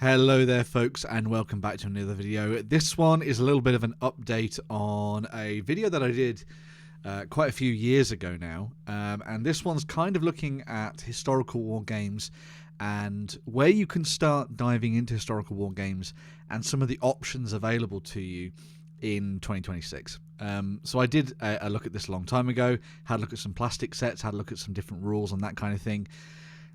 Hello there folks, and welcome back to another video. This one is a little bit of an update on a video that I did quite a few years ago now, and this one's kind of looking at historical war games and where you can start diving into historical war games and some of the options available to you in 2026. So I did a look at this a long time ago, had a look at some plastic sets, had a look at some different rules and that kind of thing.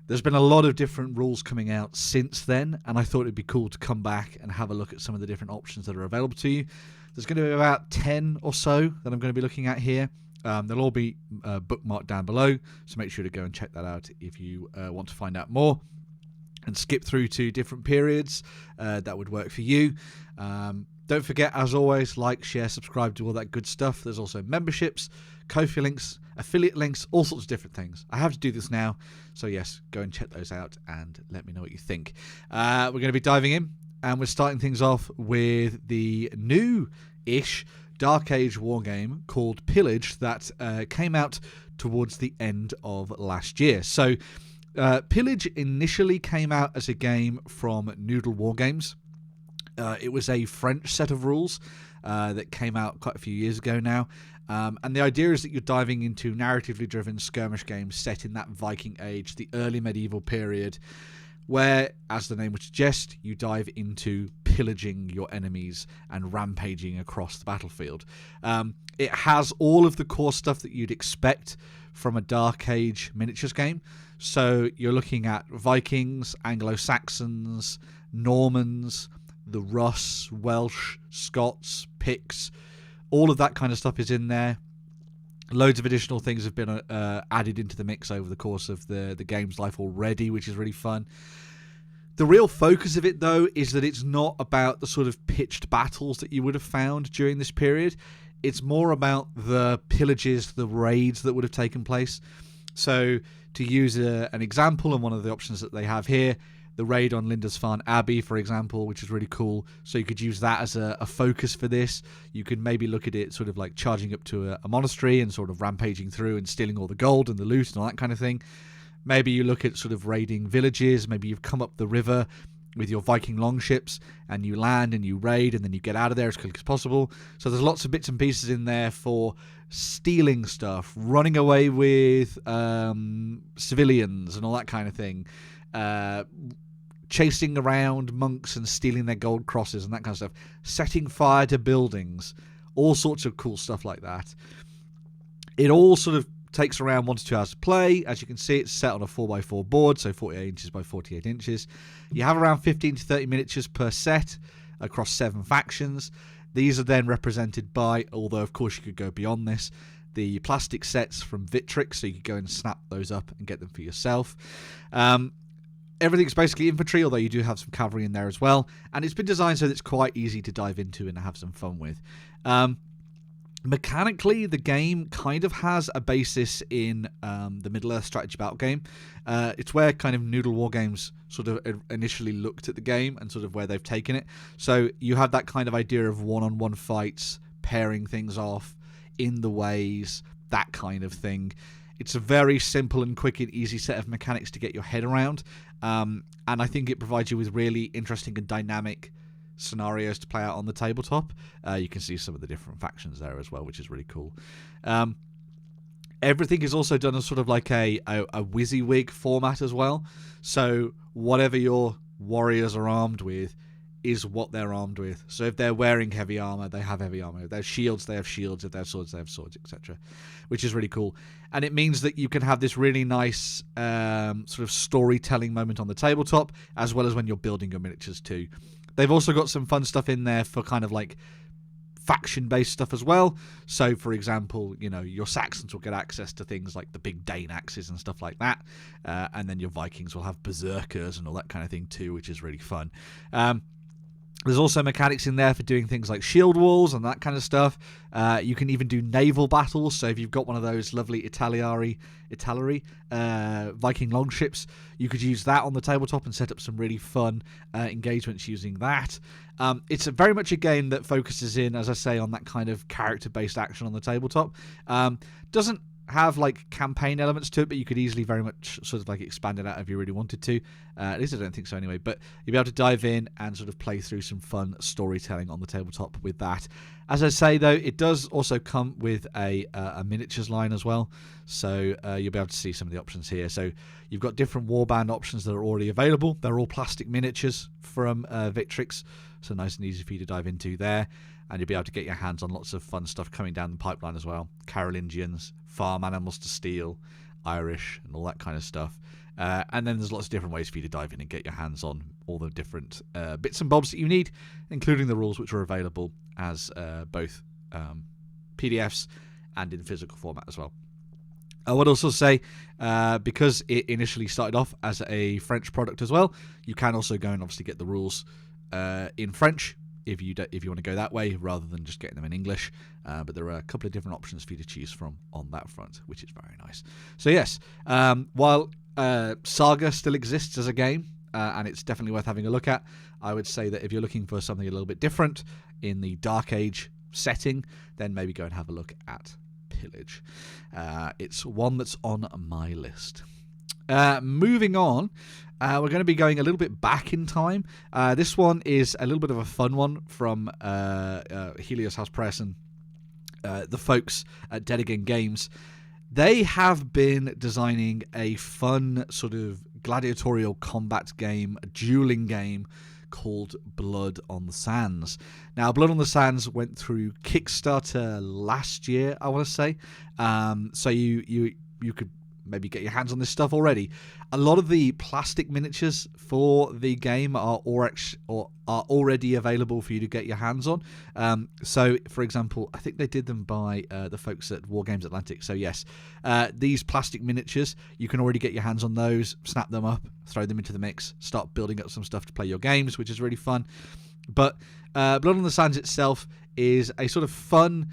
There's been a lot of different rules coming out since then, and I thought it'd be cool to come back and have a look at some of the different options that are available to you. There's going to be about 10 or so that I'm going to be looking at here. They'll all be bookmarked down below, so make sure to go and check that out if you want to find out more and skip through to different periods that would work for you. Don't forget, as always, like, share, subscribe, do all that good stuff. There's also memberships, Ko-fi links, affiliate links, all sorts of different things. I have to do this now, so yes, go and check those out and let me know what you think. We're going to be diving in, and we're starting things off with the new-ish Dark Age wargame called Pillage that came out towards the end of last year. So Pillage initially came out as a game from Noodle Wargames. It was a French set of rules that came out quite a few years ago now. And the idea is that you're diving into narratively driven skirmish games set in that Viking age, the early medieval period, where, as the name would suggest, you dive into pillaging your enemies and rampaging across the battlefield. It has all of the core stuff that you'd expect from a Dark Age miniatures game. So you're looking at Vikings, Anglo-Saxons, Normans, the Russ, Welsh, Scots, Picts, all of that kind of stuff is in there. Loads of additional things have been added into the mix over the course of the game's life already, which is really fun. The real focus of it, though, is that it's not about the sort of pitched battles that you would have found during this period. It's more about the pillages, the raids that would have taken place. So, to use an example, and one of the options that they have here, the raid on Lindisfarne Abbey, for example, which is really cool. So you could use that as a focus for this. You could maybe look at it sort of like charging up to a monastery and sort of rampaging through and stealing all the gold and the loot and all that kind of thing. Maybe you look at sort of raiding villages. Maybe you've come up the river with your Viking longships and you land and you raid and then you get out of there as quickly as possible. So there's lots of bits and pieces in there for stealing stuff, running away with civilians and all that kind of thing. Chasing around monks and stealing their gold crosses and that kind of stuff, setting fire to buildings, all sorts of cool stuff like that. It all sort of takes around 1 to 2 hours to play. As you can see, it's set on a 4x4 board, so 48 inches by 48 inches. You have around 15 to 30 miniatures per set across 7 factions. These are then represented by, although of course you could go beyond this, the plastic sets from Vitrix, so you could go and snap those up and get them for yourself. Everything's basically infantry, although you do have some cavalry in there as well. And it's been designed so that it's quite easy to dive into and have some fun with. Mechanically, the game kind of has a basis in the Middle-earth strategy battle game. It's where kind of Noodle Wargames sort of initially looked at the game and sort of where they've taken it. So you have that kind of idea of one-on-one fights, pairing things off, in the ways, that kind of thing. It's a very simple and quick and easy set of mechanics to get your head around. And I think it provides you with really interesting and dynamic scenarios to play out on the tabletop. You can see some of the different factions there as well, which is really cool. Everything is also done as sort of like a WYSIWYG format as well. So whatever your warriors are armed with is what they're armed with. So if they're wearing heavy armor, they have heavy armor. If they have shields, they have shields. If they have swords, they have swords, etc. Which is really cool. And it means that you can have this really nice sort of storytelling moment on the tabletop, as well as when you're building your miniatures too. They've also got some fun stuff in there for kind of like faction-based stuff as well. So, for example, you know, your Saxons will get access to things like the big Dane axes and stuff like that. And then your Vikings will have berserkers and all that kind of thing too, which is really fun. There's also mechanics in there for doing things like shield walls and that kind of stuff. You can even do naval battles. So if you've got one of those lovely Italiari Viking longships, you could use that on the tabletop and set up some really fun engagements using that. It's very much a game that focuses in, as I say, on that kind of character-based action on the tabletop. Doesn't have like campaign elements to it, but you could easily very much sort of like expand it out if you really wanted to. At least I don't think so anyway. But you'll be able to dive in and sort of play through some fun storytelling on the tabletop with that. As I say though, it does also come with a miniatures line as well. So you'll be able to see some of the options here. So you've got different warband options that are already available. They're all plastic miniatures from Victrix, so nice and easy for you to dive into there. And you'll be able to get your hands on lots of fun stuff coming down the pipeline as well. Carolingians, farm animals to steal, Irish, and all that kind of stuff. And then there's lots of different ways for you to dive in and get your hands on all the different bits and bobs that you need, including the rules, which are available as both PDFs and in physical format as well. I would also say, because it initially started off as a French product as well, you can also go and obviously get the rules in French, if you want to go that way rather than just getting them in English. But there are a couple of different options for you to choose from on that front, which is very nice. So yes, while Saga still exists as a game, and it's definitely worth having a look at, I would say that if you're looking for something a little bit different in the Dark Age setting, then maybe go and have a look at Pillage. It's one that's on my list. Moving on, we're going to be going a little bit back in time. This one is a little bit of a fun one from Helios House Press and the folks at Dead Again Games. They have been designing a fun sort of gladiatorial combat game, a dueling game called Blood on the Sands. Now, Blood on the Sands went through Kickstarter last year, I want to say. So you could maybe get your hands on this stuff already. A lot of the plastic miniatures for the game are already available for you to get your hands on. So, for example, I think they did them by the folks at Wargames Atlantic. So, yes, these plastic miniatures, you can already get your hands on those, snap them up, throw them into the mix, start building up some stuff to play your games, which is really fun. But Blood on the Sands itself is a sort of fun,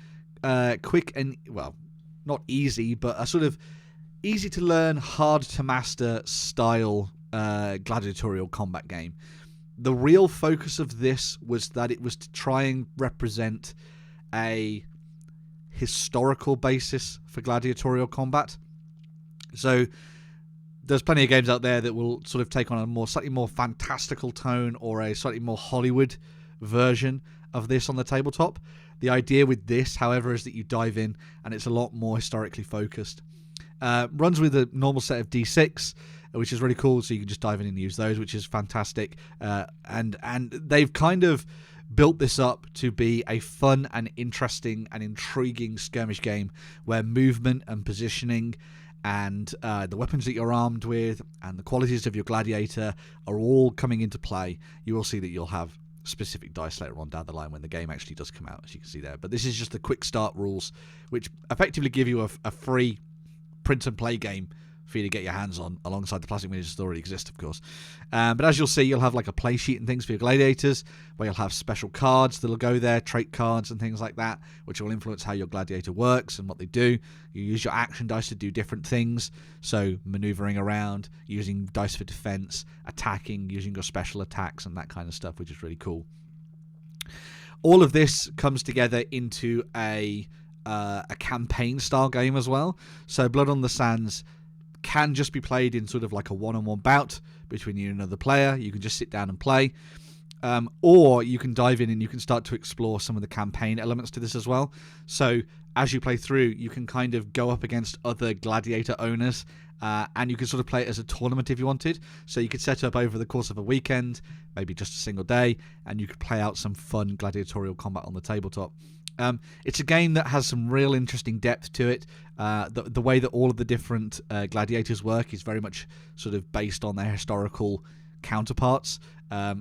quick and, well, not easy, but a sort of easy to learn, hard to master style gladiatorial combat game. The real focus of this was that it was to try and represent a historical basis for gladiatorial combat. So there's plenty of games out there that will sort of take on a slightly more fantastical tone or a slightly more Hollywood version of this on the tabletop. The idea with this, however, is that you dive in and it's a lot more historically focused. Runs with a normal set of D6, which is really cool, so you can just dive in and use those, which is fantastic. And they've kind of built this up to be a fun and interesting and intriguing skirmish game where movement and positioning and the weapons that you're armed with and the qualities of your gladiator are all coming into play. You will see that you'll have specific dice later on down the line when the game actually does come out, as you can see there. But this is just the quick start rules, which effectively give you a free print and play game for you to get your hands on alongside the plastic miniatures that already exist, of course. But as you'll see, you'll have like a play sheet and things for your gladiators, where you'll have special cards that'll go there, trait cards and things like that, which will influence how your gladiator works and what they do. You use your action dice to do different things, so maneuvering around, using dice for defense, attacking, using your special attacks and that kind of stuff, which is really cool. All of this comes together into a campaign style game as well. So Blood on the Sands can just be played in sort of like a one-on-one bout between you and another player. You can just sit down and play, or you can dive in and you can start to explore some of the campaign elements to this as well. So as you play through, you can kind of go up against other gladiator owners, and you can sort of play it as a tournament if you wanted. So you could set up over the course of a weekend, maybe just a single day, and you could play out some fun gladiatorial combat on the tabletop. It's a game that has some real interesting depth to it. The way that all of the different gladiators work is very much sort of based on their historical counterparts.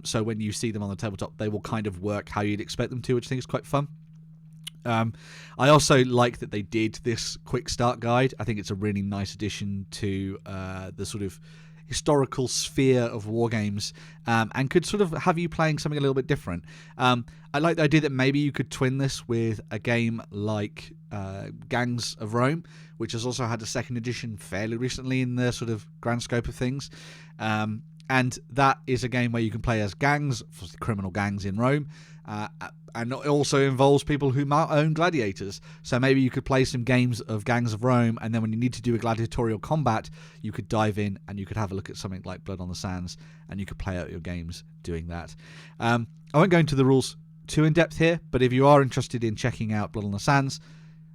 So when you see them on the tabletop, they will kind of work how you'd expect them to, which I think is quite fun. I also like that they did this quick start guide. I think it's a really nice addition to the sort of historical sphere of wargames, and could sort of have you playing something a little bit different. I like the idea that maybe you could twin this with a game like Gangs of Rome, which has also had a second edition fairly recently in the sort of grand scope of things. And And that is a game where you can play as gangs, criminal gangs in Rome, and it also involves people who might own gladiators. So maybe you could play some games of Gangs of Rome, and then when you need to do a gladiatorial combat, you could dive in and you could have a look at something like Blood on the Sands, and you could play out your games doing that. I won't go into the rules too in depth here, but if you are interested in checking out Blood on the Sands,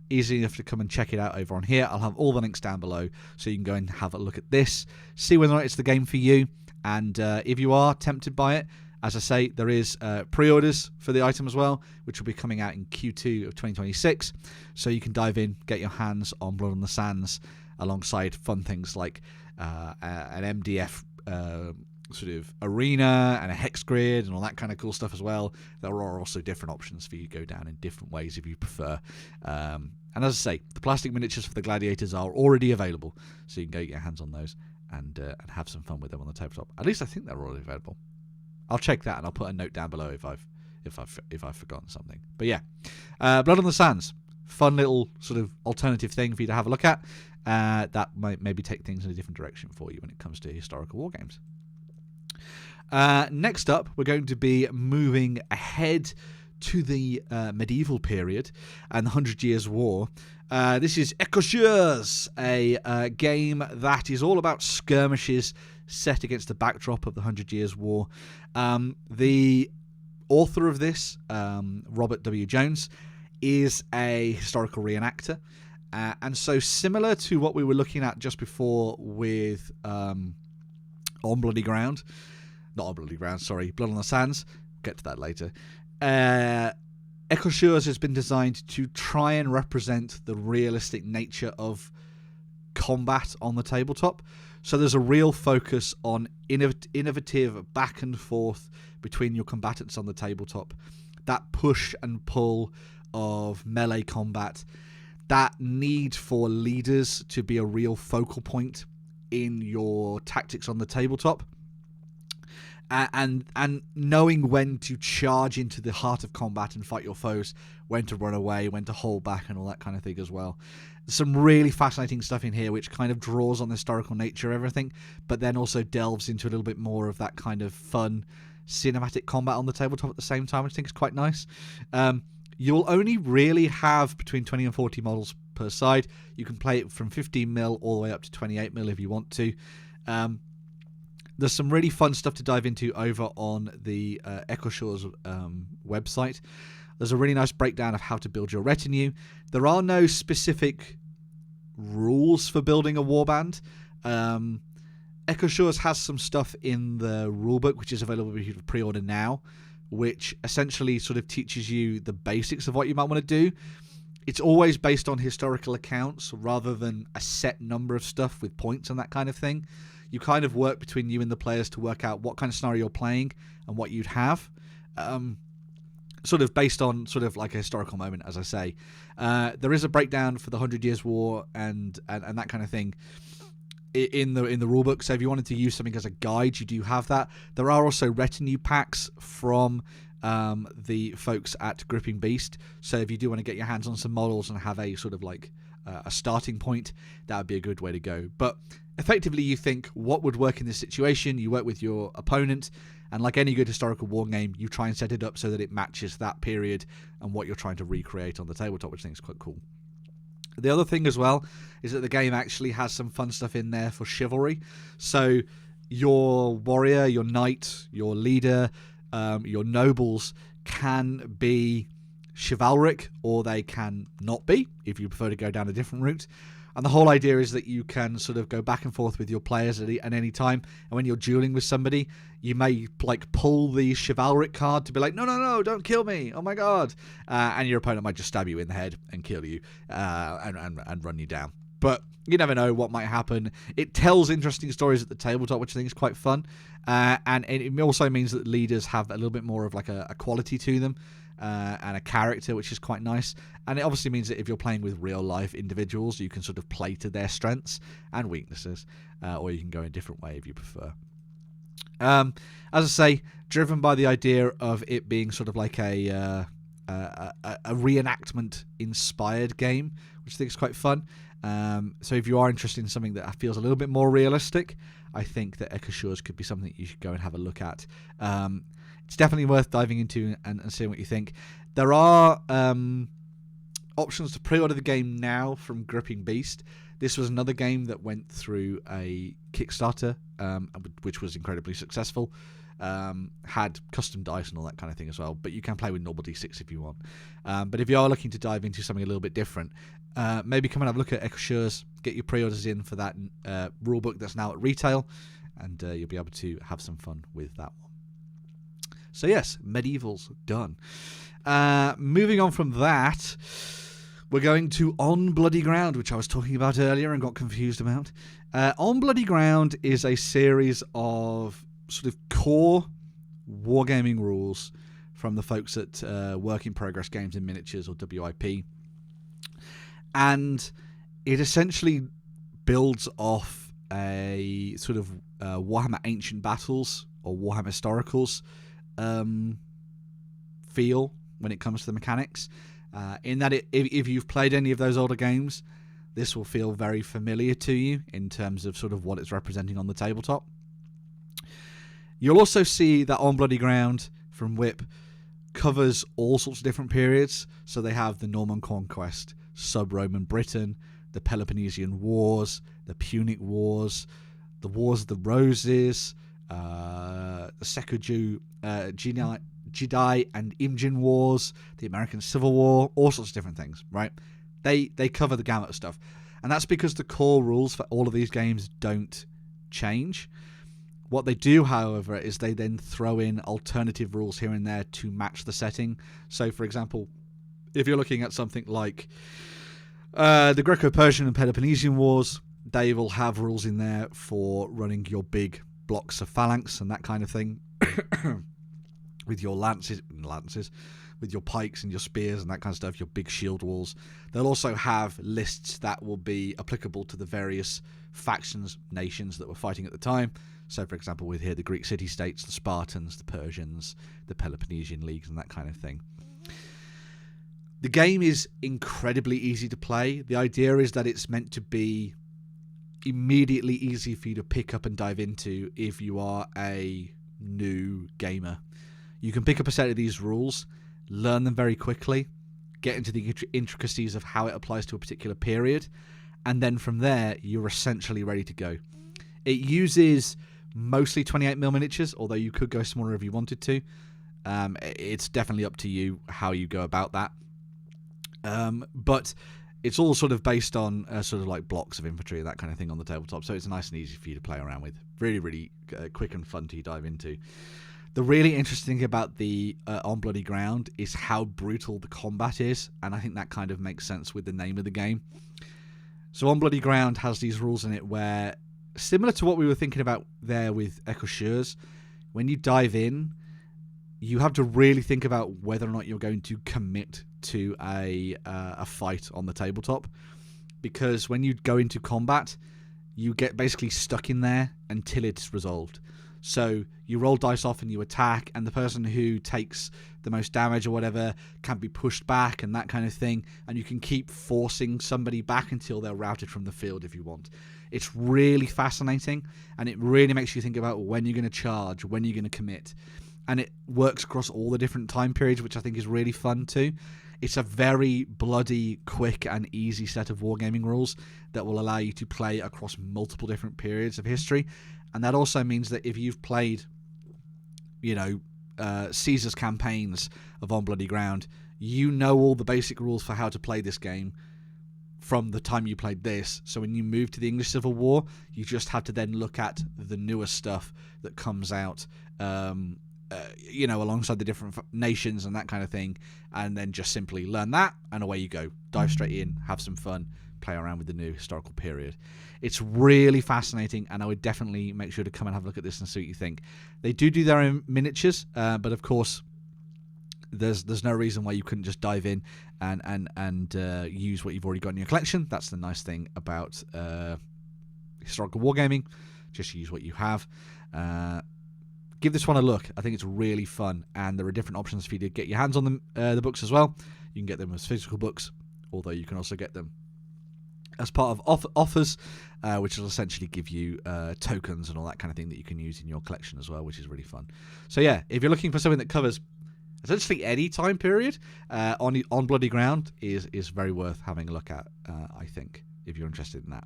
easy enough to come and check it out over on here. I'll have all the links down below, so you can go and have a look at this, see whether or not it's the game for you. And if you are tempted by it, as I say, there is pre-orders for the item as well, which will be coming out in Q2 of 2026. So you can dive in, get your hands on Blood on the Sands, alongside fun things like an MDF sort of arena and a hex grid and all that kind of cool stuff as well. There are also different options for you to go down in different ways if you prefer. And as I say, the plastic miniatures for the gladiators are already available, so you can go get your hands on those and have some fun with them on the tabletop. At least I think they're already available. I'll check that and I'll put a note down below if I've forgotten something. But yeah, Blood on the Sands, fun little sort of alternative thing for you to have a look at. That might maybe take things in a different direction for you when it comes to historical war games. Next up, we're going to be moving ahead to the medieval period and the 100 Years' War. This is Ecorcheurs, a game that is all about skirmishes set against the backdrop of the 100 Years' War. The author of this, Robert W. Jones, is a historical reenactor. And so similar to what we were looking at just before with On Bloody Ground, not On Bloody Ground, sorry, Blood on the Sands, get to that later. Ecorcheurs has been designed to try and represent the realistic nature of combat on the tabletop. So there's a real focus on innovative back and forth between your combatants on the tabletop. That push and pull of melee combat. That need for leaders to be a real focal point in your tactics on the tabletop. And knowing when to charge into the heart of combat and fight your foes, when to run away, when to hold back, and all that kind of thing as well. Some really fascinating stuff in here which kind of draws on the historical nature of everything, but then also delves into a little bit more of that kind of fun cinematic combat on the tabletop at the same time, which I think is quite nice. You'll only really have between 20 and 40 models per side. You can play it from 15mm all the way up to 28mm if you want to. There's some really fun stuff to dive into over on the Ecorcheurs website. There's a really nice breakdown of how to build your retinue. There are no specific rules for building a warband. Ecorcheurs has some stuff in the rulebook, which is available for you to pre-order now, which essentially sort of teaches you the basics of what you might want to do. It's always based on historical accounts rather than a set number of stuff with points and that kind of thing. You kind of work between you and the players to work out what kind of scenario you're playing and what you'd have. Sort of based on sort of like a historical moment, as I say. There is a breakdown for the 100 Years' War and that kind of thing in the rulebook. So if you wanted to use something as a guide, you do have that. There are also retinue packs from the folks at Gripping Beast. So if you do want to get your hands on some models and have a sort of like a starting point, that would be a good way to go. But effectively, you think what would work in this situation, you work with your opponent, and like any good historical war game, you try and set it up so that it matches that period and what you're trying to recreate on the tabletop, which I think is quite cool. The other thing as well is that the game actually has some fun stuff in there for chivalry. So your warrior, your knight, your leader, your nobles can be chivalric, or they can not be, if you prefer to go down a different route. And the whole idea is that you can sort of go back and forth with your players at any time. And when you're dueling with somebody, you may like pull the chivalric card to be like, no, don't kill me. Oh my God. And your opponent might just stab you in the head and kill you and run you down. But you never know what might happen. It tells interesting stories at the tabletop, which I think is quite fun. And it also means that leaders have a little bit more of like a quality to them. And a character, which is quite nice. And it obviously means that if you're playing with real life individuals, you can sort of play to their strengths and weaknesses, or you can go a different way if you prefer. As I say, driven by the idea of it being sort of like a reenactment inspired game, which I think is quite fun. So if you are interested in something that feels a little bit more realistic, I think that Ecorcheurs could be something that you should go and have a look at. It's definitely worth diving into and seeing what you think. There are options to pre-order the game now from Gripping Beast. This was another game that went through a Kickstarter, which was incredibly successful. Had custom dice and all that kind of thing as well, but you can play with normal d6 if you want. But if you are looking to dive into something a little bit different, maybe come and have a look at Ecorcheurs, get your pre-orders in for that rulebook that's now at retail, and you'll be able to have some fun with that one. So yes, Medieval's done. Moving on from that, we're going to On Bloody Ground, which I was talking about earlier and got confused about. On Bloody Ground is a series of sort of core wargaming rules from the folks at Work in Progress Games and Miniatures, or WIP. And it essentially builds off a sort of Warhammer Ancient Battles or Warhammer Historicals feel when it comes to the mechanics. In that if you've played any of those older games, this will feel very familiar to you in terms of sort of what it's representing on the tabletop. You'll also see that On Bloody Ground from WIP covers all sorts of different periods. So they have the Norman Conquest, sub-Roman Britain, the Peloponnesian Wars, the Punic Wars, the Wars of the Roses, the Sekoju, Jedi and Imjin Wars, the American Civil War, all sorts of different things, right? They cover the gamut of stuff. And that's because the core rules for all of these games don't change. What they do, however, is they then throw in alternative rules here and there to match the setting. So, for example, if you're looking at something like the Greco-Persian and Peloponnesian Wars, they will have rules in there for running your big blocks of phalanx and that kind of thing. With your lances, with your pikes and your spears and that kind of stuff, your big shield walls. They'll also have lists that will be applicable to the various factions, nations that were fighting at the time. So, for example, with here the Greek city-states, the Spartans, the Persians, the Peloponnesian leagues, and that kind of thing. The game is incredibly easy to play. The idea is that it's meant to be immediately easy for you to pick up and dive into if you are a new gamer. You can pick up a set of these rules, learn them very quickly, get into the intricacies of how it applies to a particular period, and then from there, you're essentially ready to go. It uses mostly 28mm miniatures, although you could go smaller if you wanted to. It's definitely up to you how you go about that. But it's all sort of based on sort of like blocks of infantry and that kind of thing on the tabletop, so it's nice and easy for you to play around with. Really, really quick and fun to dive into. The really interesting thing about the On Bloody Ground is how brutal the combat is, and I think that kind of makes sense with the name of the game. So On Bloody Ground has these rules in it where, similar to what we were thinking about there with Ecorcheurs, when you dive in, you have to really think about whether or not you're going to commit to a fight on the tabletop, because when you go into combat, you get basically stuck in there until it's resolved. So you roll dice off and you attack, and the person who takes the most damage or whatever can be pushed back and that kind of thing, and you can keep forcing somebody back until they're routed from the field if you want. It's really fascinating, and it really makes you think about when you're going to charge, when you're going to commit. And it works across all the different time periods, which I think is really fun too. It's a very bloody, quick and easy set of wargaming rules that will allow you to play across multiple different periods of history. And that also means that if you've played, Caesar's campaigns of On Bloody Ground, you know all the basic rules for how to play this game from the time you played this. So when you move to the English Civil War, you just have to then look at the newer stuff that comes out, alongside the different nations and that kind of thing, and then just simply learn that, and away you go. Dive straight in, have some fun, play around with the new historical period. It's really fascinating, and I would definitely make sure to come and have a look at this and see what you think. They do their own miniatures, but of course, there's no reason why you couldn't just dive in and use what you've already got in your collection. That's the nice thing about historical wargaming. Just use what you have. Give this one a look. I think it's really fun, and there are different options for you to get your hands on them, the books as well. You can get them as physical books, although you can also get them as part of offers, which will essentially give you tokens and all that kind of thing that you can use in your collection as well, which is really fun. So yeah, if you're looking for something that covers essentially any time period, on Bloody Ground is very worth having a look at, I think, if you're interested in that.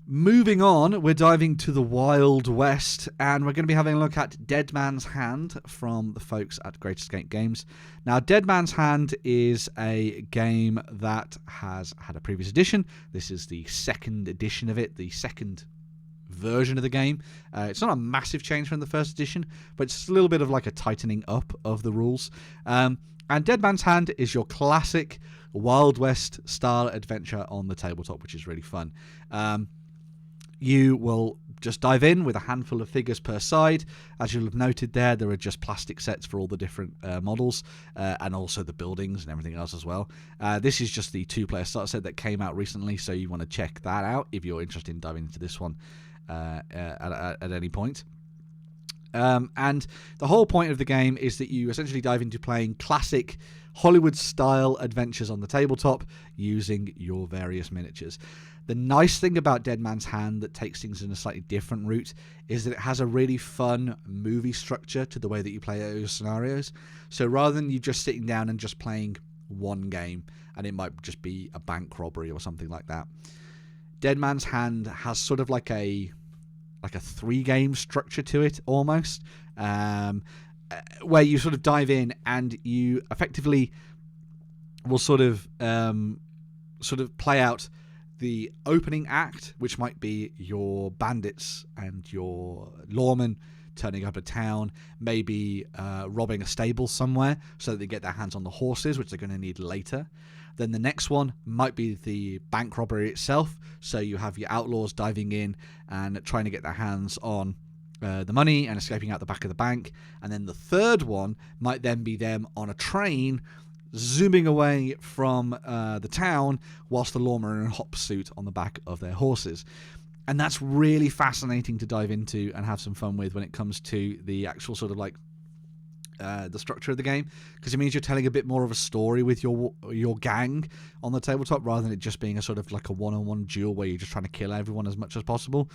Moving on, we're diving to the Wild West, and we're going to be having a look at Dead Man's Hand from the folks at Great Escape Games. Now, Dead Man's Hand is a game that has had a previous edition. This is the second edition of it, the second version of the game. It's not a massive change from the first edition, but it's a little bit of like a tightening up of the rules. And Dead Man's Hand is your classic Wild West style adventure on the tabletop, which is really fun. You will just dive in with a handful of figures per side. As you'll have noted there are just plastic sets for all the different models, and also the buildings and everything else as well. This is just the 2-player starter set that came out recently, so you want to check that out if you're interested in diving into this one at any point. And the whole point of the game is that you essentially dive into playing classic Hollywood-style adventures on the tabletop using your various miniatures. The nice thing about Dead Man's Hand that takes things in a slightly different route is that it has a really fun movie structure to the way that you play those scenarios. So rather than you just sitting down and just playing one game, and it might just be a bank robbery or something like that, Dead Man's Hand has sort of like a 3-game structure to it almost, where you sort of dive in and you effectively will sort of play out the opening act, which might be your bandits and your lawmen turning up a town, maybe robbing a stable somewhere so that they get their hands on the horses, which they're going to need later. Then the next one might be the bank robbery itself, so you have your outlaws diving in and trying to get their hands on the money and escaping out the back of the bank. And then the third one might then be them on a train zooming away from the town whilst the lawmen are in a hop suit on the back of their horses. And that's really fascinating to dive into and have some fun with when it comes to the actual sort of like the structure of the game, because it means you're telling a bit more of a story with your gang on the tabletop rather than it just being a sort of like a one-on-one duel where you're just trying to kill everyone as much as possible.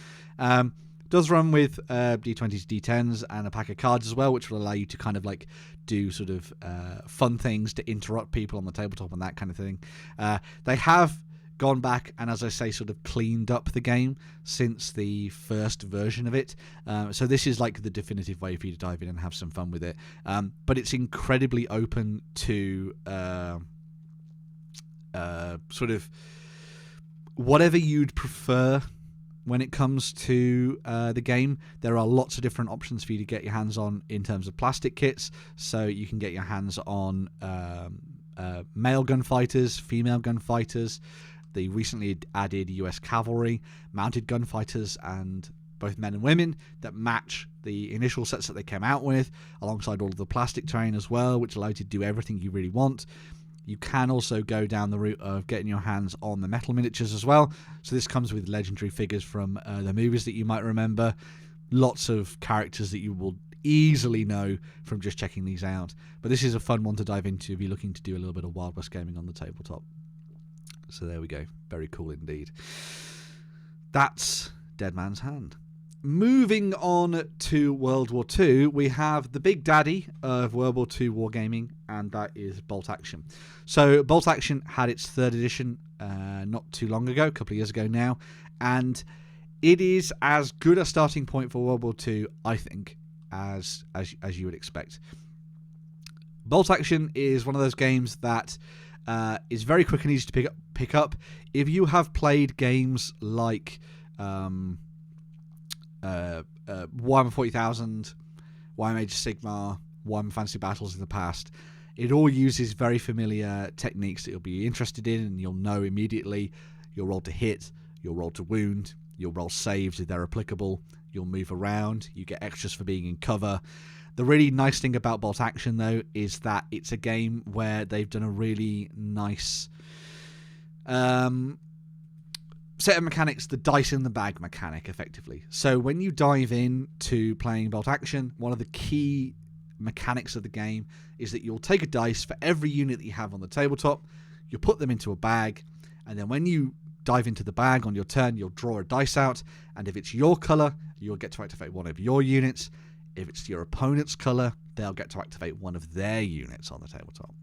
Does run with D20s, D10s, and a pack of cards as well, which will allow you to kind of like do sort of fun things to interrupt people on the tabletop and that kind of thing. They have gone back and, as I say, sort of cleaned up the game since the first version of it. So this is like the definitive way for you to dive in and have some fun with it. But it's incredibly open to sort of whatever you'd prefer. When it comes to the game, there are lots of different options for you to get your hands on in terms of plastic kits. So you can get your hands on male gunfighters, female gunfighters, the recently added US cavalry, mounted gunfighters, and both men and women that match the initial sets that they came out with, alongside all of the plastic terrain as well, which allow you to do everything you really want. You can also go down the route of getting your hands on the metal miniatures as well. So this comes with legendary figures from the movies that you might remember. Lots of characters that you will easily know from just checking these out. But this is a fun one to dive into if you're looking to do a little bit of Wild West gaming on the tabletop. So there we go. Very cool indeed. That's Dead Man's Hand. Moving on to World War II, we have the big daddy of World War II wargaming, and that is Bolt Action. So Bolt Action had its 3rd edition not too long ago, a couple of years ago now, and it is as good a starting point for World War II, I think, as you would expect. Bolt Action is one of those games that is very quick and easy to pick up. If you have played games like Warhammer 40,000, Warhammer Age of Sigmar, Warhammer Fantasy Battles in the past, it all uses very familiar techniques that you'll be interested in, and you'll know immediately. You'll roll to hit, you'll roll to wound, you'll roll saves if they're applicable, you'll move around, you get extras for being in cover. The really nice thing about Bolt Action, though, is that it's a game where they've done a really nice set of mechanics, the dice in the bag mechanic, effectively. So when you dive in to playing Bolt Action, one of the key mechanics of the game is that you'll take a dice for every unit that you have on the tabletop, you'll put them into a bag, And then when you dive into the bag on your turn, you'll draw a dice out, and if it's your colour, you'll get to activate one of your units. If it's your opponent's colour, they'll get to activate one of their units on the tabletop.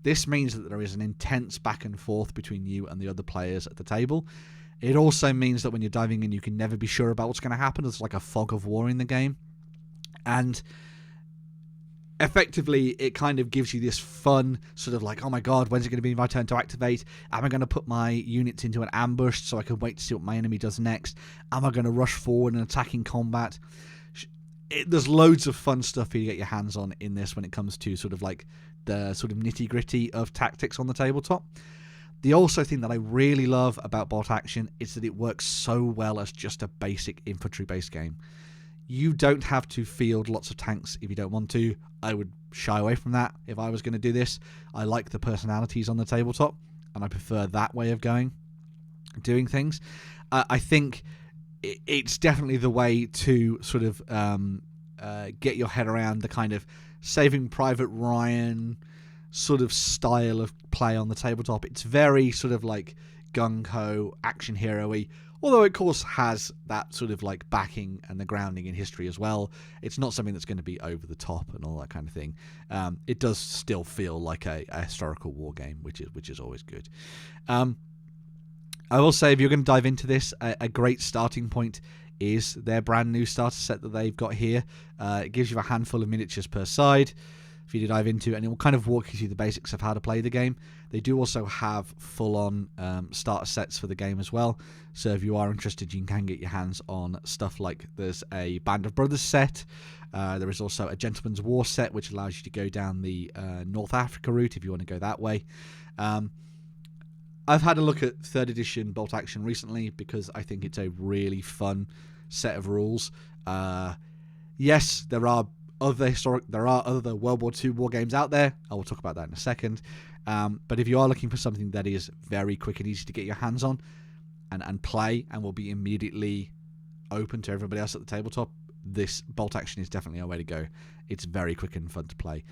This means that there is an intense back and forth between you and the other players at the table. It also means that when you're diving in, you can never be sure about what's going to happen. There's like a fog of war in the game. And effectively, it kind of gives you this fun sort of like, oh my god, when's it going to be my turn to activate? Am I going to put my units into an ambush so I can wait to see what my enemy does next? Am I going to rush forward and attack in combat? There's loads of fun stuff for you to get your hands on in this when it comes to sort of like the sort of nitty-gritty of tactics on the tabletop. The also thing that I really love about Bolt Action is that it works so well as just a basic infantry-based game. You don't have to field lots of tanks if you don't want to. I would shy away from that if I was going to do this. I like the personalities on the tabletop, and I prefer that way of doing things. I think it's definitely the way to sort of get your head around the kind of Saving Private Ryan sort of style of play on the tabletop. It's very sort of like gung-ho, action hero-y, although it of course has that sort of like backing and the grounding in history as well. It's not something that's going to be over the top and all that kind of thing. It does still feel like a historical war game, which is always good. I will say, if you're going to dive into this, a great starting point is their brand new starter set that they've got here. It gives you a handful of miniatures per side for you to dive into, and it will kind of walk you through the basics of how to play the game. They do also have full-on starter sets for the game as well, so if you are interested, you can get your hands on stuff like there's a Band of Brothers set. There is also a Gentleman's War set, which allows you to go down the North Africa route if you want to go that way. I've had a look at 3rd edition Bolt Action recently because I think it's a really fun set of rules. Yes, there are other World War II war games out there. I will talk about that in a second. But if you are looking for something that is very quick and easy to get your hands on and play and will be immediately open to everybody else at the tabletop, this Bolt Action is definitely a way to go. It's very quick and fun to play.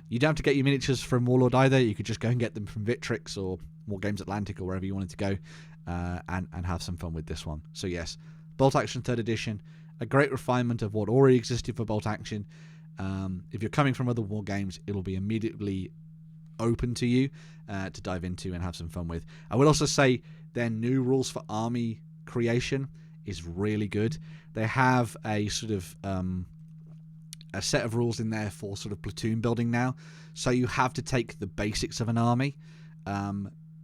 You don't have to get your miniatures from Warlord either. You could just go and get them from Victrix or Wargames Atlantic or wherever you wanted to go and have some fun with this one. So yes, Bolt Action 3rd edition, a great refinement of what already existed for Bolt Action. If you're coming from other war games, it'll be immediately open to you to dive into and have some fun with. I will also say their new rules for army creation is really good. They have a sort of a set of rules in there for sort of platoon building now. So you have to take the basics of an army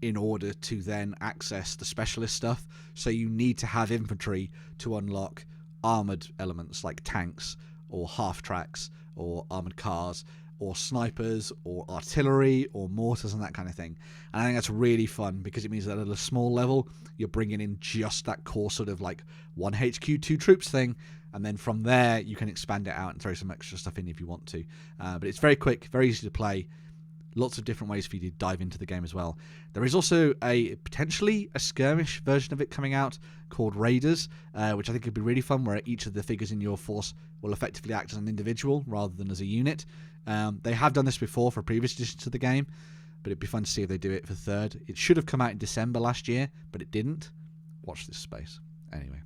in order to then access the specialist stuff. So you need to have infantry to unlock armoured elements like tanks or half-tracks or armoured cars or snipers or artillery or mortars and that kind of thing. And I think that's really fun because it means that at a small level you're bringing in just that core sort of like 1 HQ 2 troops thing, and then from there you can expand it out and throw some extra stuff in if you want to. But it's very quick, very easy to play. Lots of different ways for you to dive into the game as well. There is also potentially a skirmish version of it coming out called Raiders, which I think could be really fun, where each of the figures in your force will effectively act as an individual rather than as a unit. They have done this before for previous editions of the game, but it'd be fun to see if they do it for 3rd. It should have come out in December last year, but it didn't. Watch this space. Anyway.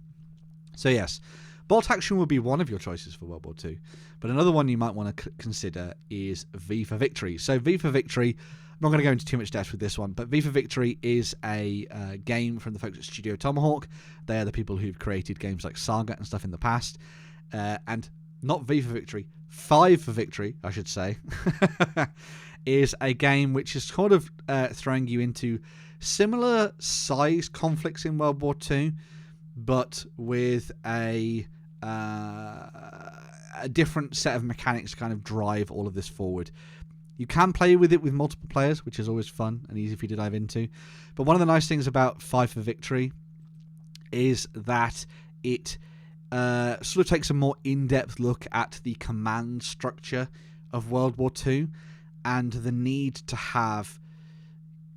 So yes, Bolt Action would be one of your choices for World War II, but another one you might want to consider is V for Victory. So V for Victory, I'm not going to go into too much depth with this one, but V for Victory is a game from the folks at Studio Tomahawk. They are the people who've created games like Saga and stuff in the past. And not V for Victory, 5 for Victory, I should say, is a game which is sort of throwing you into similar size conflicts in World War II, but with a different set of mechanics to kind of drive all of this forward. You can play with it with multiple players, which is always fun and easy for you to dive into. But one of the nice things about 5 for Victory is that it sort of takes a more in-depth look at the command structure of World War II and the need to have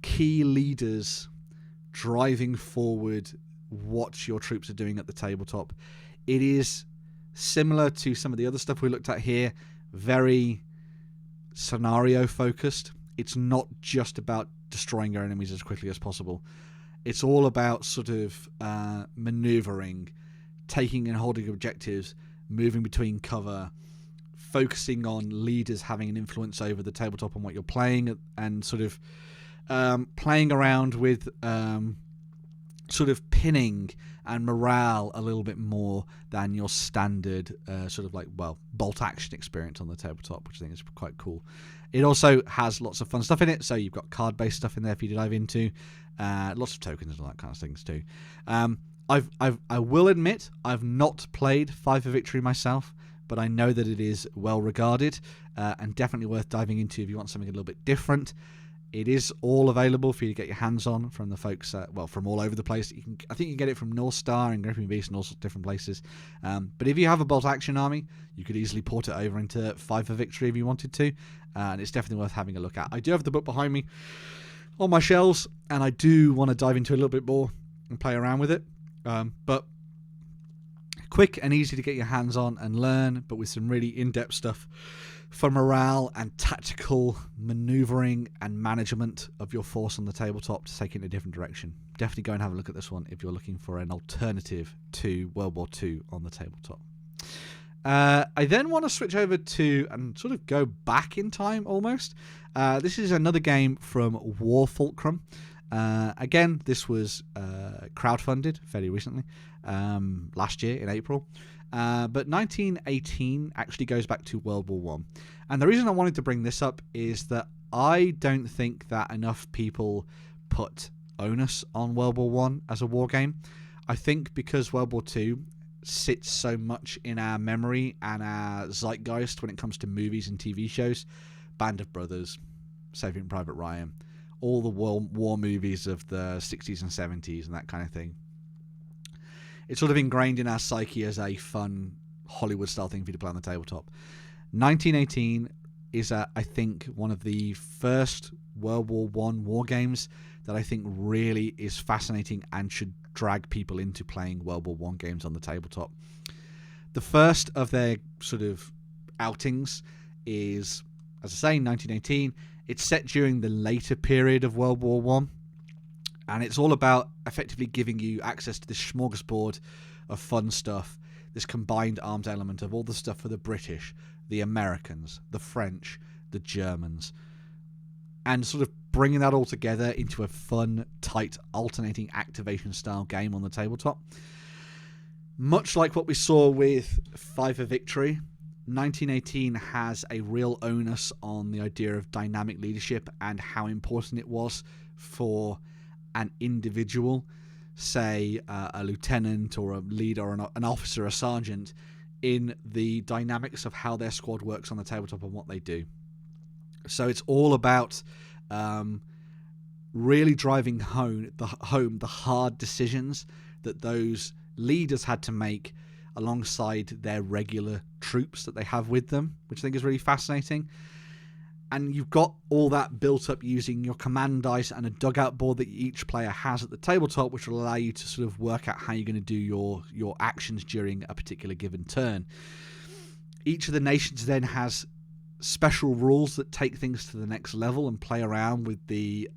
key leaders driving forward what your troops are doing at the tabletop. It is similar to some of the other stuff we looked at here, very scenario focused. It's not just about destroying your enemies as quickly as possible. It's all about sort of maneuvering, taking and holding objectives, moving between cover, focusing on leaders having an influence over the tabletop on what you're playing, and sort of playing around with sort of pinning and morale a little bit more than your standard sort of like, well, bolt action experience on the tabletop, which I think is quite cool. It also has lots of fun stuff in it, so you've got card-based stuff in there for you to dive into, lots of tokens and all that kind of things too. I will admit I've not played Five for Victory myself, but I know that it is well regarded and definitely worth diving into if you want something a little bit different. It is all available for you to get your hands on from the folks, from all over the place. I think you can get it from North Star and Gripping Beast and all sorts of different places. But if you have a bolt action army, you could easily port it over into Five for Victory if you wanted to, and it's definitely worth having a look at. I do have the book behind me on my shelves, and I do want to dive into it a little bit more and play around with it. But quick and easy to get your hands on and learn, but with some really in-depth stuff for morale and tactical maneuvering and management of your force on the tabletop to take it in a different direction. Definitely go and have a look at this one if you're looking for an alternative to World War II on the tabletop. I then want to switch over to and sort of go back in time almost. This is another game from War Fulcrum. Again, this was crowdfunded fairly recently, last year in April. But 1918 actually goes back to World War I. And the reason I wanted to bring this up is that I don't think that enough people put onus on World War I as a war game. I think because World War II sits so much in our memory and our zeitgeist when it comes to movies and TV shows, Band of Brothers, Saving Private Ryan, all the war movies of the 60s and 70s and that kind of thing. It's sort of ingrained in our psyche as a fun Hollywood-style thing for you to play on the tabletop. 1918 is, I think, one of the first World War I war games that I think really is fascinating and should drag people into playing World War I games on the tabletop. The first of their sort of outings is, as I say, 1918. It's set during the later period of World War I. And it's all about effectively giving you access to this smorgasbord of fun stuff, this combined arms element of all the stuff for the British, the Americans, the French, the Germans, and sort of bringing that all together into a fun, tight, alternating activation-style game on the tabletop. Much like what we saw with Five for Victory, 1918 has a real onus on the idea of dynamic leadership and how important it was for an individual, say a lieutenant or a leader or an officer, a sergeant, in the dynamics of how their squad works on the tabletop and what they do. So it's all about really driving home the hard decisions that those leaders had to make alongside their regular troops that they have with them, which I think is really fascinating. And you've got all that built up using your command dice and a dugout board that each player has at the tabletop, which will allow you to sort of work out how you're going to do your actions during a particular given turn. Each of the nations then has special rules that take things to the next level and play around with the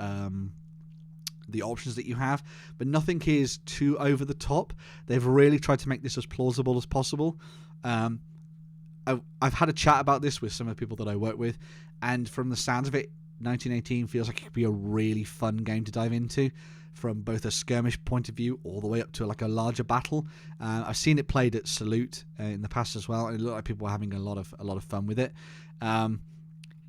options that you have, but nothing is too over the top. They've really tried to make this as plausible as possible. I've had a chat about this with some of the people that I work with, and from the sounds of it, 1918 feels like it could be a really fun game to dive into from both a skirmish point of view all the way up to like a larger battle. I've seen it played at Salute in the past as well, and it looked like people were having a lot of fun with it.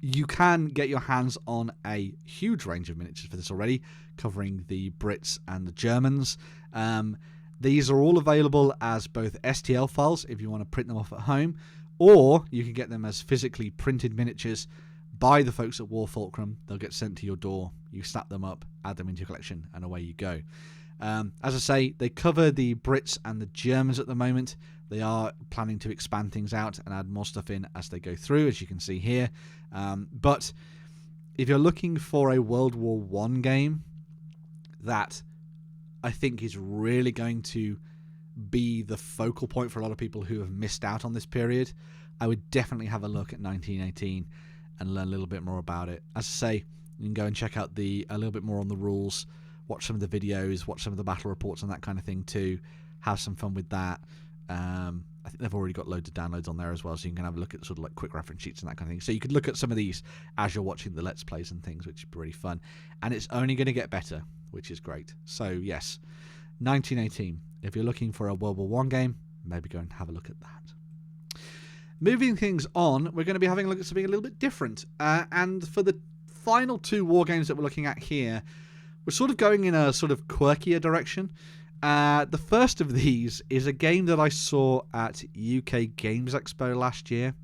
You can get your hands on a huge range of miniatures for this already, covering the Brits and the Germans. These are all available as both STL files if you want to print them off at home, or you can get them as physically printed miniatures by the folks at War Fulcrum. They'll get sent to your door. You snap them up, add them into your collection, and away you go. As I say, they cover the Brits and the Germans at the moment. They are planning to expand things out and add more stuff in as they go through, as you can see here. But if you're looking for a World War I game that I think is really going to be the focal point for a lot of people who have missed out on this period, I would definitely have a look at 1918 and learn a little bit more about it. As I say, you can go and check out a little bit more on the rules, watch some of the videos, watch some of the battle reports and that kind of thing too. Have some fun with that. I think they've already got loads of downloads on there as well, so you can have a look at sort of like quick reference sheets and that kind of thing. So you could look at some of these as you're watching the Let's Plays and things, which is pretty fun. And it's only going to get better, which is great. So yes, 1918. If you're looking for a World War I game, maybe go and have a look at that. Moving things on, we're going to be having a look at something a little bit different. And for the final two war games that we're looking at here, we're sort of going in a sort of quirkier direction. The first of these is a game that I saw at UK Games Expo last year,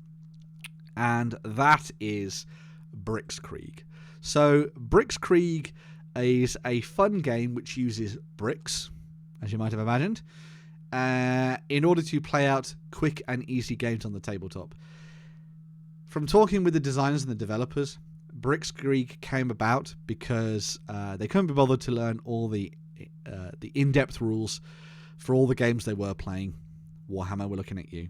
and that is BricksKrieg. So BricksKrieg is a fun game which uses bricks, as you might have imagined, in order to play out quick and easy games on the tabletop. From talking with the designers and the developers, BricksKrieg came about because they couldn't be bothered to learn all the in-depth rules for all the games they were playing. Warhammer, we're looking at you.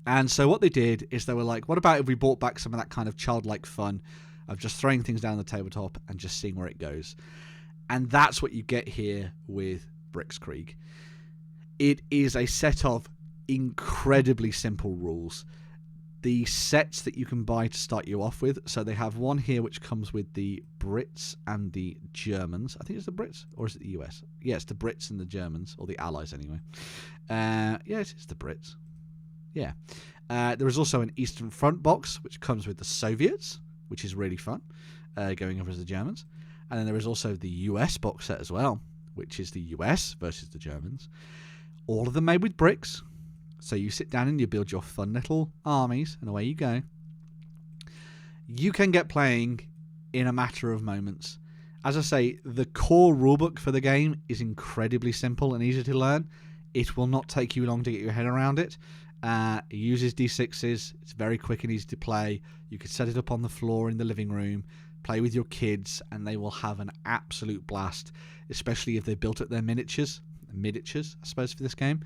And so what they did is they were like, what about if we brought back some of that kind of childlike fun of just throwing things down the tabletop and just seeing where it goes. And that's what you get here with BricksKrieg. It is a set of incredibly simple rules. The sets that you can buy to start you off with, so they have one here which comes with the Brits and the Germans. I think it's the Brits, or is it the US? Yeah, it's the Brits and the Germans, or the Allies anyway. Yeah, it's the Brits. Yeah. There is also an Eastern Front box which comes with the Soviets, which is really fun, going over as the Germans. And then there is also the US box set as well, which is the US versus the Germans. All of them made with bricks. So you sit down and you build your fun little armies, and away you go. You can get playing in a matter of moments. As I say, the core rulebook for the game is incredibly simple and easy to learn. It will not take you long to get your head around it. It uses D6s. It's very quick and easy to play. You could set it up on the floor in the living room, play with your kids, and they will have an absolute blast, especially if they built up their miniatures, I suppose, for this game.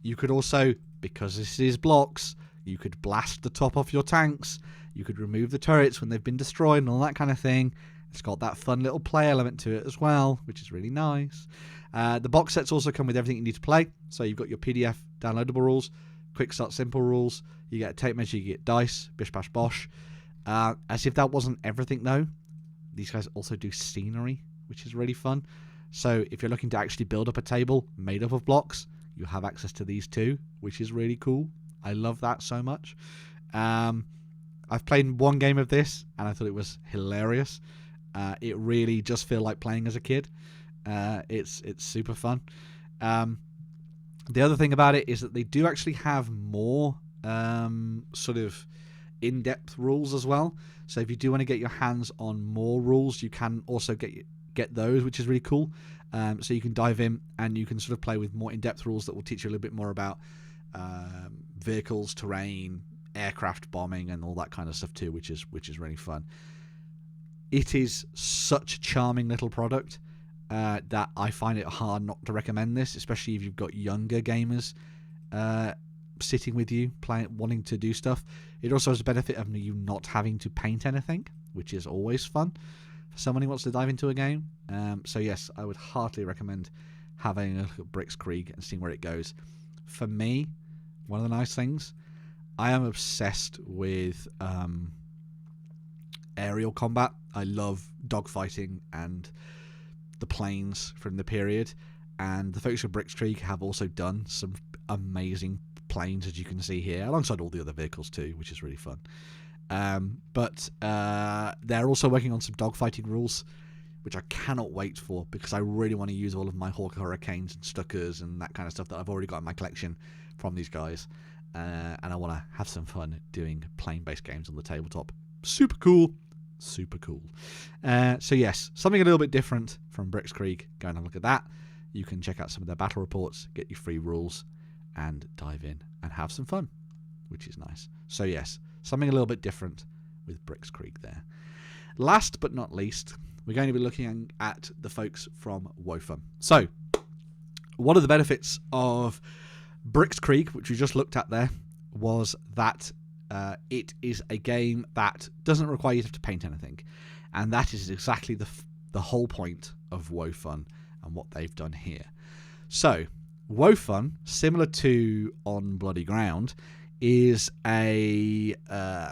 You could also, because this is blocks, you could blast the top off your tanks, you could remove the turrets when they've been destroyed and all that kind of thing. It's got that fun little play element to it as well, which is really nice. The box sets also come with everything you need to play. So you've got your PDF downloadable rules, quick start simple rules, you get a tape measure, you get dice, bish bash bosh. As if that wasn't everything though, these guys also do scenery, which is really fun. So if you're looking to actually build up a table made up of blocks, you have access to these too, which is really cool. I love that so much. I've played one game of this and I thought it was hilarious. It really just feels like playing as a kid. It's super fun. The other thing about it is that they do actually have more sort of in-depth rules as well. So if you do want to get your hands on more rules, you can also get those, which is really cool. So you can dive in and you can sort of play with more in-depth rules that will teach you a little bit more about vehicles, terrain, aircraft bombing, and all that kind of stuff too, which is really fun. It is such a charming little product that I find it hard not to recommend this, especially if you've got younger gamers sitting with you, wanting to do stuff. It also has the benefit of you not having to paint anything, which is always fun for someone who wants to dive into a game. So yes, I would heartily recommend having a look at BricksKrieg and seeing where it goes. For me, one of the nice things, I am obsessed with aerial combat. I love dogfighting and the planes from the period, and the folks at BricksKrieg have also done some amazing planes, as you can see here, alongside all the other vehicles too, which is really fun. But they're also working on some dogfighting rules, which I cannot wait for, because I really want to use all of my Hawk Hurricanes and Stuckers and that kind of stuff that I've already got in my collection from these guys. And I want to have some fun doing plane-based games on the tabletop. Super cool. Super cool. So yes, something a little bit different from BricksKrieg. Go and have a look at that. You can check out some of their battle reports, get your free rules, and dive in and have some fun, which is nice. So yes, something a little bit different with BricksKrieg there. Last but not least, we're going to be looking at the folks from WoFun. So, one of the benefits of BricksKrieg, which we just looked at there, was that it is a game that doesn't require you to have to paint anything. And that is exactly the whole point of WoFun and what they've done here. So, WoFun, similar to On Bloody Ground, is a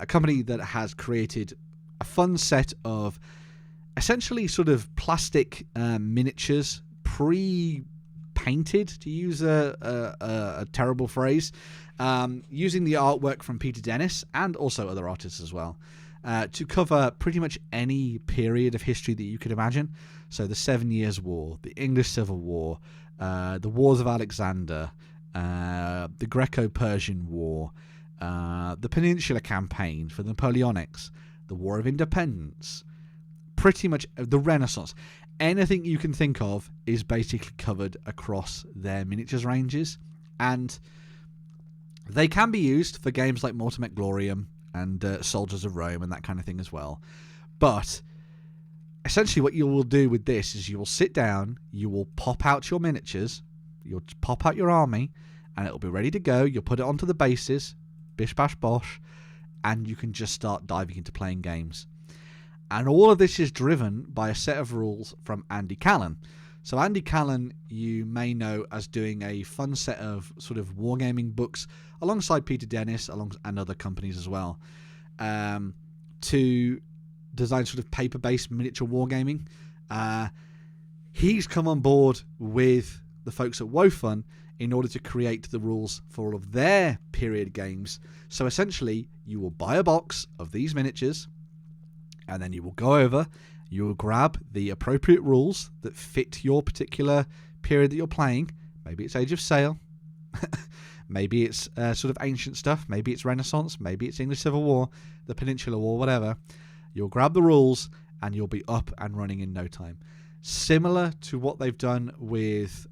company that has created a fun set of essentially sort of plastic miniatures, pre-painted, to use a terrible phrase, using the artwork from Peter Dennis and also other artists as well, to cover pretty much any period of history that you could imagine. So the 7 Years' War, the English Civil War, the Wars of Alexander, the Greco-Persian War, the Peninsular Campaign for the Napoleonics, the War of Independence, pretty much the Renaissance. Anything you can think of is basically covered across their miniatures ranges, and they can be used for games like Mortem et Gloriam and Soldiers of Rome and that kind of thing as well. But essentially what you will do with this is you will sit down, you will pop out your miniatures, you'll pop out your army, and it'll be ready to go. You'll put it onto the bases, bish bash bosh, and you can just start diving into playing games. And all of this is driven by a set of rules from Andy Callan. So Andy Callan, you may know as doing a fun set of sort of wargaming books alongside Peter Dennis and other companies as well, to design sort of paper-based miniature wargaming. He's come on board with the folks at WoFun in order to create the rules for all of their period games. So essentially, you will buy a box of these miniatures, and then you will go over, you will grab the appropriate rules that fit your particular period that you're playing. Maybe it's Age of Sail, maybe it's sort of ancient stuff, maybe it's Renaissance, maybe it's English Civil War, the Peninsular War, whatever. You'll grab the rules and you'll be up and running in no time. Similar to what they've done with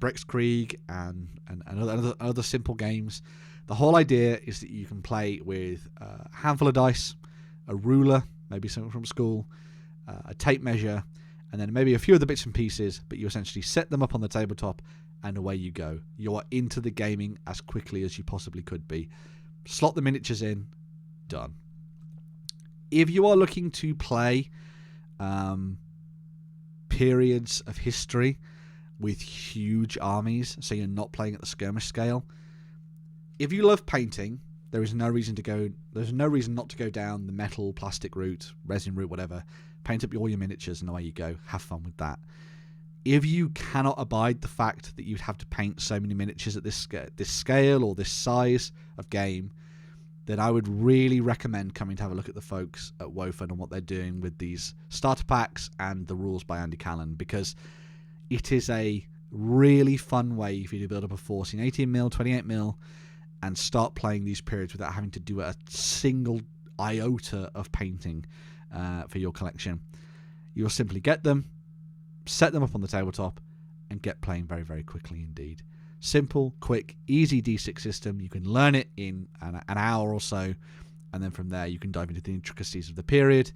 BricksKrieg and other simple games. The whole idea is that you can play with a handful of dice, a ruler, maybe something from school, a tape measure, and then maybe a few other bits and pieces, but you essentially set them up on the tabletop and away you go. You are into the gaming as quickly as you possibly could be. Slot the miniatures in, done. If you are looking to play periods of history with huge armies, so you're not playing at the skirmish scale, if you love painting, there's no reason not to go down the metal, plastic route, resin route, whatever. Paint up all your miniatures and away you go. Have fun with that. If you cannot abide the fact that you'd have to paint so many miniatures at this scale or this size of game, then I would really recommend coming to have a look at the folks at WoFun and what they're doing with these starter packs and the rules by Andy Callan, because it is a really fun way for you to build up a force in 18mm, 28mm, and start playing these periods without having to do a single iota of painting for your collection. You'll simply get them, set them up on the tabletop, and get playing very, very quickly indeed. Simple, quick, easy D6 system. You can learn it in an hour or so, and then from there you can dive into the intricacies of the period,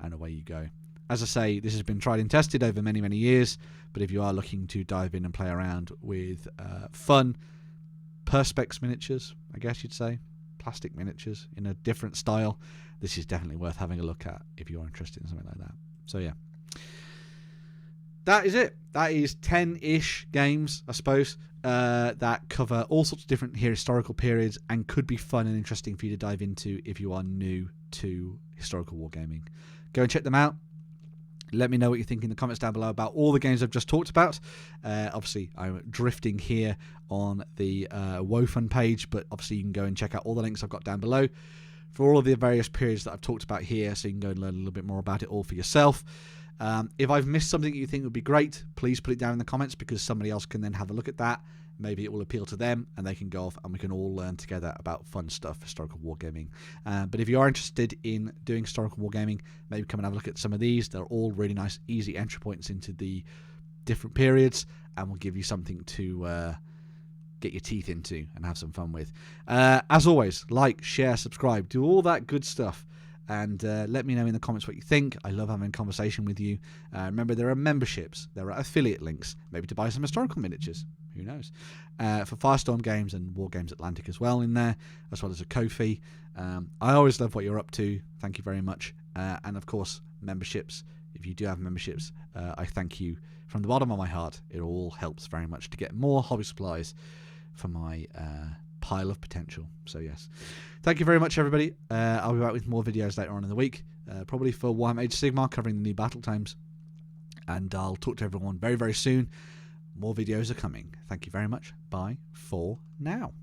and away you go. As I say, this has been tried and tested over many, many years, but if you are looking to dive in and play around with fun Perspex miniatures, I guess you'd say, plastic miniatures in a different style, this is definitely worth having a look at if you're interested in something like that. So yeah, that is it. That is 10-ish games, I suppose, that cover all sorts of different historical periods and could be fun and interesting for you to dive into if you are new to historical wargaming. Go and check them out. Let me know what you think in the comments down below about all the games I've just talked about. Obviously, I'm drifting here on the WoFun page, but obviously you can go and check out all the links I've got down below for all of the various periods that I've talked about here, so you can go and learn a little bit more about it all for yourself. If I've missed something that you think would be great, please put it down in the comments, because somebody else can then have a look at that. Maybe it will appeal to them and they can go off and we can all learn together about fun stuff, historical wargaming. But if you are interested in doing historical wargaming, maybe come and have a look at some of these. They're all really nice, easy entry points into the different periods, and will give you something to get your teeth into and have some fun with. As always, like, share, subscribe, do all that good stuff. And let me know in the comments what you think. I love having a conversation with you. Remember, there are memberships. There are affiliate links. Maybe to buy some historical miniatures. Who knows? For Firestorm Games and War Games Atlantic as well in there, as well as a Ko-fi. I always love what you're up to. Thank you very much. And of course, memberships. if you do have memberships, I thank you from the bottom of my heart. It all helps very much to get more hobby supplies for my pile of potential. So yes, thank you very much, everybody. I'll be back with more videos later on in the week, probably for Warhammer Age of Sigmar, covering the new battle times, and I'll talk to everyone very, very soon. More videos are coming. Thank you very much. Bye for now.